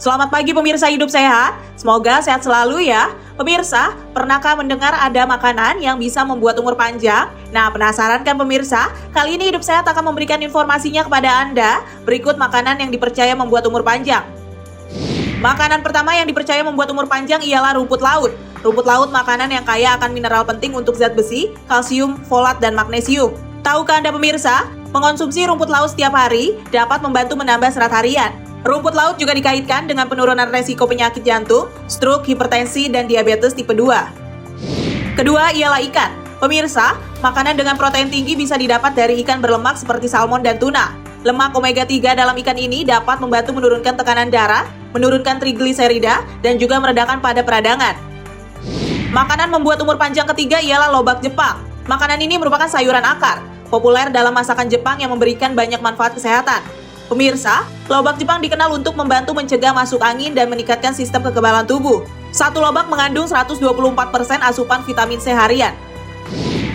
Selamat pagi pemirsa Hidup Sehat, semoga sehat selalu ya. Pemirsa, pernahkah mendengar ada makanan yang bisa membuat umur panjang? Nah, penasaran kan pemirsa? Kali ini Hidup Sehat akan memberikan informasinya kepada Anda. Berikut makanan yang dipercaya membuat umur panjang. Makanan pertama yang dipercaya membuat umur panjang ialah rumput laut. Rumput laut makanan yang kaya akan mineral penting untuk zat besi, kalsium, folat, dan magnesium. Tahukah Anda pemirsa, mengonsumsi rumput laut setiap hari dapat membantu menambah serat harian. Rumput laut juga dikaitkan dengan penurunan resiko penyakit jantung, stroke, hipertensi, dan diabetes tipe 2. Kedua ialah ikan. Pemirsa, makanan dengan protein tinggi bisa didapat dari ikan berlemak seperti salmon dan tuna. Lemak omega 3 dalam ikan ini dapat membantu menurunkan tekanan darah, menurunkan trigliserida, dan juga meredakan pada peradangan. Makanan membuat umur panjang ketiga ialah lobak Jepang. Makanan ini merupakan sayuran akar, populer dalam masakan Jepang yang memberikan banyak manfaat kesehatan. Pemirsa, lobak Jepang dikenal untuk membantu mencegah masuk angin dan meningkatkan sistem kekebalan tubuh. Satu lobak mengandung 124% asupan vitamin C harian.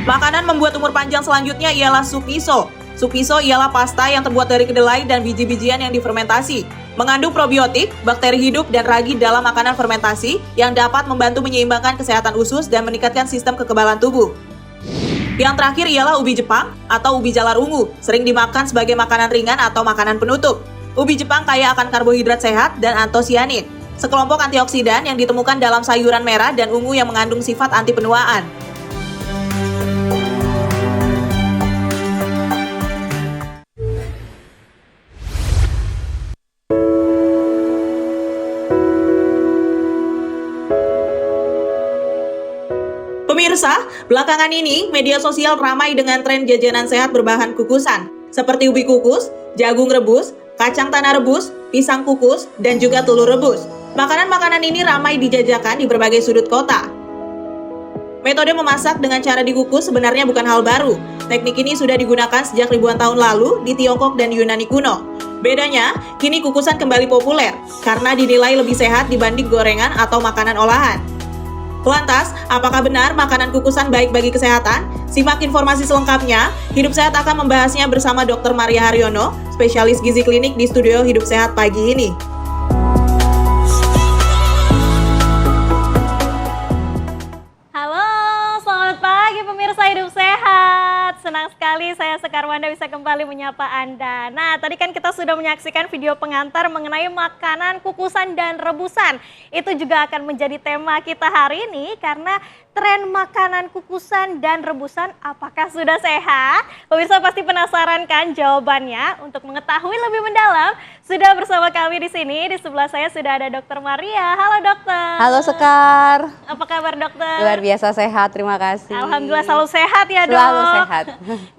Makanan membuat umur panjang selanjutnya ialah sup miso. Sup miso ialah pasta yang terbuat dari kedelai dan biji-bijian yang difermentasi. Mengandung probiotik, bakteri hidup, dan ragi dalam makanan fermentasi yang dapat membantu menyeimbangkan kesehatan usus dan meningkatkan sistem kekebalan tubuh. Yang terakhir ialah ubi Jepang atau ubi jalar ungu, sering dimakan sebagai makanan ringan atau makanan penutup. Ubi Jepang kaya akan karbohidrat sehat dan antosianin, sekelompok antioksidan yang ditemukan dalam sayuran merah dan ungu yang mengandung sifat anti penuaan. Pemirsa, belakangan ini media sosial ramai dengan tren jajanan sehat berbahan kukusan, seperti ubi kukus, jagung rebus, kacang tanah rebus, pisang kukus, dan juga telur rebus. Makanan-makanan ini ramai dijajakan di berbagai sudut kota. Metode memasak dengan cara dikukus sebenarnya bukan hal baru. Teknik ini sudah digunakan sejak ribuan tahun lalu di Tiongkok dan Yunani kuno. Bedanya, kini kukusan kembali populer karena dinilai lebih sehat dibanding gorengan atau makanan olahan. Lantas, apakah benar makanan kukusan baik bagi kesehatan? Simak informasi selengkapnya. Hidup Sehat akan membahasnya bersama Dr. Maria Haryono, spesialis gizi klinik di studio Hidup Sehat pagi ini. Halo, selamat pagi pemirsa Hidup Sehat. Senang sekali saya Sekar Wanda bisa kembali menyapa Anda. Nah, tadi kan kita sudah menyaksikan video pengantar mengenai makanan kukusan dan rebusan. Itu juga akan menjadi tema kita hari ini karena tren makanan kukusan dan rebusan apakah sudah sehat? Pemirsa pasti penasaran kan jawabannya? Untuk mengetahui lebih mendalam, sudah bersama kami di sini. Di sebelah saya sudah ada Dr. Maria. Halo dokter. Halo Sekar. Apa kabar dokter? Luar biasa sehat, terima kasih. Alhamdulillah selalu sehat ya dok. Selalu sehat.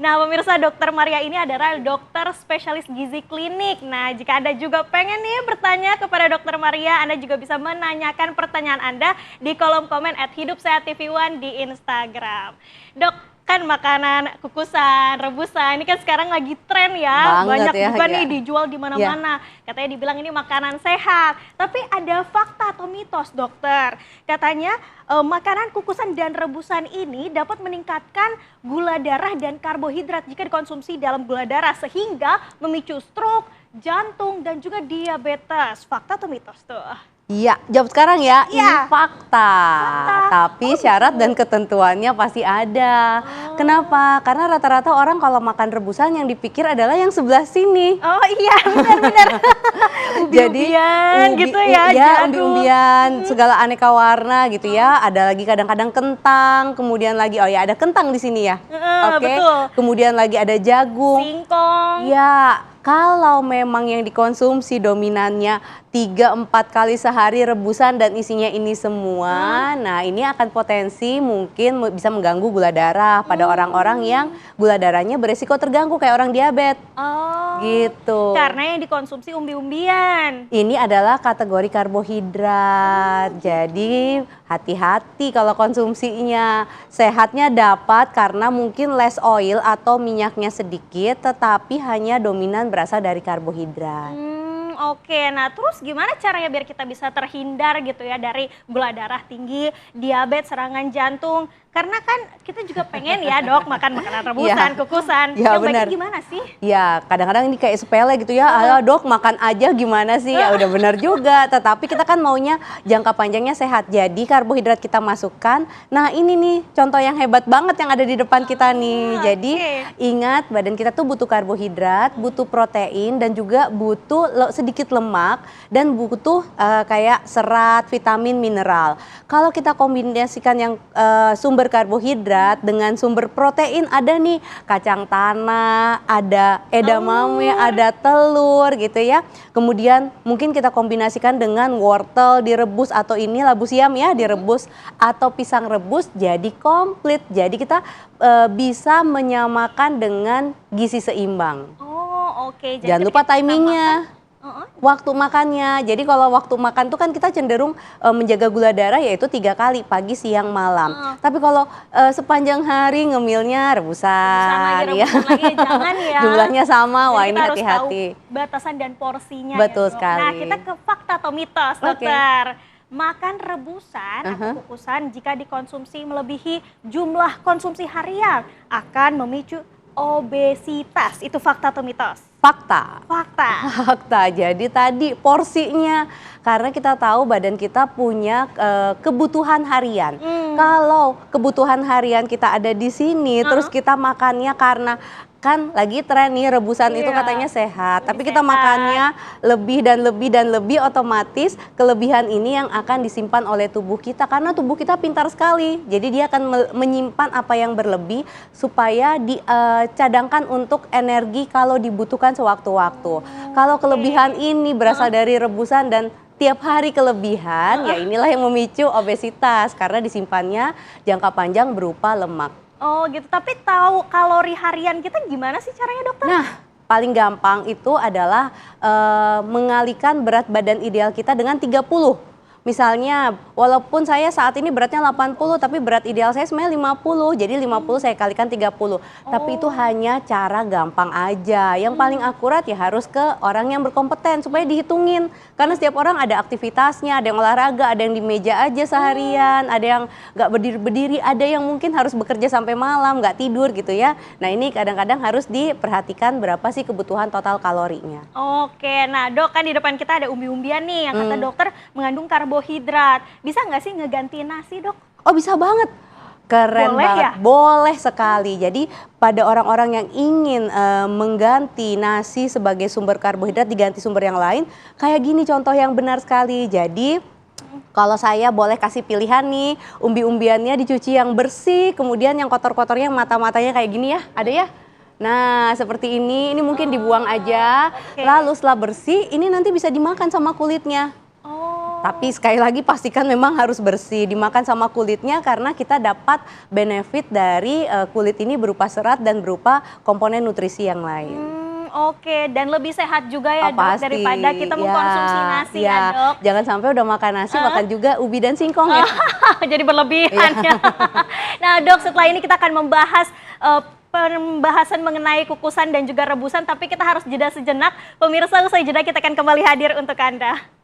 Nah pemirsa, Dr. Maria ini adalah dokter spesialis gizi klinik. Nah jika Anda juga pengen nih bertanya kepada Dr. Maria, Anda juga bisa menanyakan pertanyaan Anda di kolom komen @hidupsehat.tv1 di Instagram. Dok, kan makanan kukusan, rebusan, ini kan sekarang lagi tren ya. Banget banyak ya, juga ya. nih dijual di mana-mana. Katanya dibilang ini makanan sehat. Tapi ada fakta atau mitos dokter. Katanya makanan kukusan dan rebusan ini dapat meningkatkan gula darah dan karbohidrat jika dikonsumsi dalam gula darah sehingga memicu stroke, jantung, dan juga diabetes. Fakta atau mitos tuh? Iya, jawab sekarang ya. Iya. Ini fakta. Tapi syarat dan ketentuannya pasti ada. Kenapa? Karena rata-rata orang kalau makan rebusan yang dipikir adalah yang sebelah sini. Oh iya, benar-benar. Umbi-umbian gitu ya. Ya, umbi-umbian, segala aneka warna gitu ya. Ada lagi kadang-kadang kentang, kemudian lagi ada kentang di sini ya. Oke. Betul. Kemudian lagi ada jagung. Singkong. Ya, kalau memang yang dikonsumsi dominannya 3-4 kali sehari rebusan dan isinya ini semua, nah ini akan potensi mungkin bisa mengganggu gula darah pada orang-orang yang gula darahnya beresiko terganggu kayak orang diabetes. Oh. Gitu. Karena yang dikonsumsi umbi-umbian. Ini adalah kategori karbohidrat. Jadi hati-hati kalau konsumsinya. Sehatnya dapat karena mungkin less oil atau minyaknya sedikit, tetapi hanya dominan berasal dari karbohidrat. Oke, nah terus gimana caranya biar kita bisa terhindar gitu ya dari gula darah tinggi, diabetes, serangan jantung? Karena kan kita juga pengen ya dok makan makanan rebusan, kukusan. Ya, Yang baiknya benar. gimana sih? Ya, kadang-kadang ini kayak sepele gitu ya. Ayo dok, makan aja gimana sih? Ya udah benar juga. Tetapi kita kan maunya jangka panjangnya sehat. Jadi karbohidrat kita masukkan. Nah ini nih contoh yang hebat banget yang ada di depan kita nih. Jadi ingat badan kita tuh butuh karbohidrat, butuh protein dan juga butuh sedikit lemak dan butuh kayak serat, vitamin, mineral. Kalau kita kombinasikan yang sumber karbohidrat dengan sumber protein, ada nih kacang tanah, ada edamame, ada telur gitu ya. Kemudian mungkin kita kombinasikan dengan wortel direbus atau ini labu siam ya direbus atau pisang rebus jadi komplit. Jadi kita bisa menyamakan dengan gizi seimbang. Oh oke. Jadi Jangan lupa ketika kita timingnya. makan, Waktu makannya, jadi kalau waktu makan tuh kan kita cenderung menjaga gula darah yaitu 3 kali, pagi, siang, malam. Tapi kalau sepanjang hari ngemilnya rebusan, lagi, ya. rebusan lagi, jangan ya. Jumlahnya sama, wah Jadi ini kita harus hati-hati. tahu batasan dan porsinya Betul ya, Dok. sekali. Nah kita ke fakta atau mitos dokter. Makan rebusan atau kukusan jika dikonsumsi melebihi jumlah konsumsi harian akan memicu obesitas. Itu fakta atau mitos? Fakta. Fakta. Fakta. Jadi tadi porsinya karena kita tahu badan kita punya kebutuhan harian. Kalau kebutuhan harian kita ada di sini, terus kita makannya karena kan lagi tren nih rebusan itu katanya sehat. Tapi kita makannya lebih dan lebih dan lebih, otomatis kelebihan ini yang akan disimpan oleh tubuh kita. Karena tubuh kita pintar sekali. Jadi dia akan menyimpan apa yang berlebih supaya dicadangkan untuk energi kalau dibutuhkan sewaktu-waktu. Kalau kelebihan ini berasal dari rebusan dan tiap hari kelebihan, ya inilah yang memicu obesitas karena disimpannya jangka panjang berupa lemak. Oh gitu, tapi tahu kalori harian kita gimana sih caranya dokter? Nah, paling gampang itu adalah mengalihkan berat badan ideal kita dengan 30. Misalnya, walaupun saya saat ini beratnya 80, tapi berat ideal saya sebenarnya 50. Jadi 50 saya kalikan 30. Tapi itu hanya cara gampang aja. Yang paling akurat ya harus ke orang yang berkompeten supaya dihitungin. Karena setiap orang ada aktivitasnya, ada yang olahraga, ada yang di meja aja seharian, ada yang nggak berdiri-berdiri, ada yang mungkin harus bekerja sampai malam, nggak tidur gitu ya. Nah ini kadang-kadang harus diperhatikan berapa sih kebutuhan total kalorinya. Oke, nah dok kan di depan kita ada umbi-umbian nih yang kata dokter mengandung karbohidrat. Bisa nggak sih ngeganti nasi dok? Oh bisa banget. Keren Boleh banget, ya? boleh sekali. Jadi pada orang-orang yang ingin mengganti nasi sebagai sumber karbohidrat diganti sumber yang lain, kayak gini contoh yang benar sekali. Jadi kalau saya boleh kasih pilihan nih, umbi-umbiannya dicuci yang bersih, kemudian yang kotor-kotornya mata-matanya kayak gini ya, ada ya? Nah seperti ini mungkin dibuang aja, lalu setelah bersih ini nanti bisa dimakan sama kulitnya. Tapi sekali lagi pastikan memang harus bersih, dimakan sama kulitnya karena kita dapat benefit dari kulit ini berupa serat dan berupa komponen nutrisi yang lain. Oke, dan lebih sehat juga ya dok Pasti. daripada kita mengkonsumsi nasi ya dok. Jangan sampai udah makan nasi makan juga ubi dan singkong ya. Jadi berlebihan ya. Nah dok, setelah ini kita akan membahas pembahasan mengenai kukusan dan juga rebusan, tapi kita harus jeda sejenak. Pemirsa, usai jeda kita akan kembali hadir untuk Anda.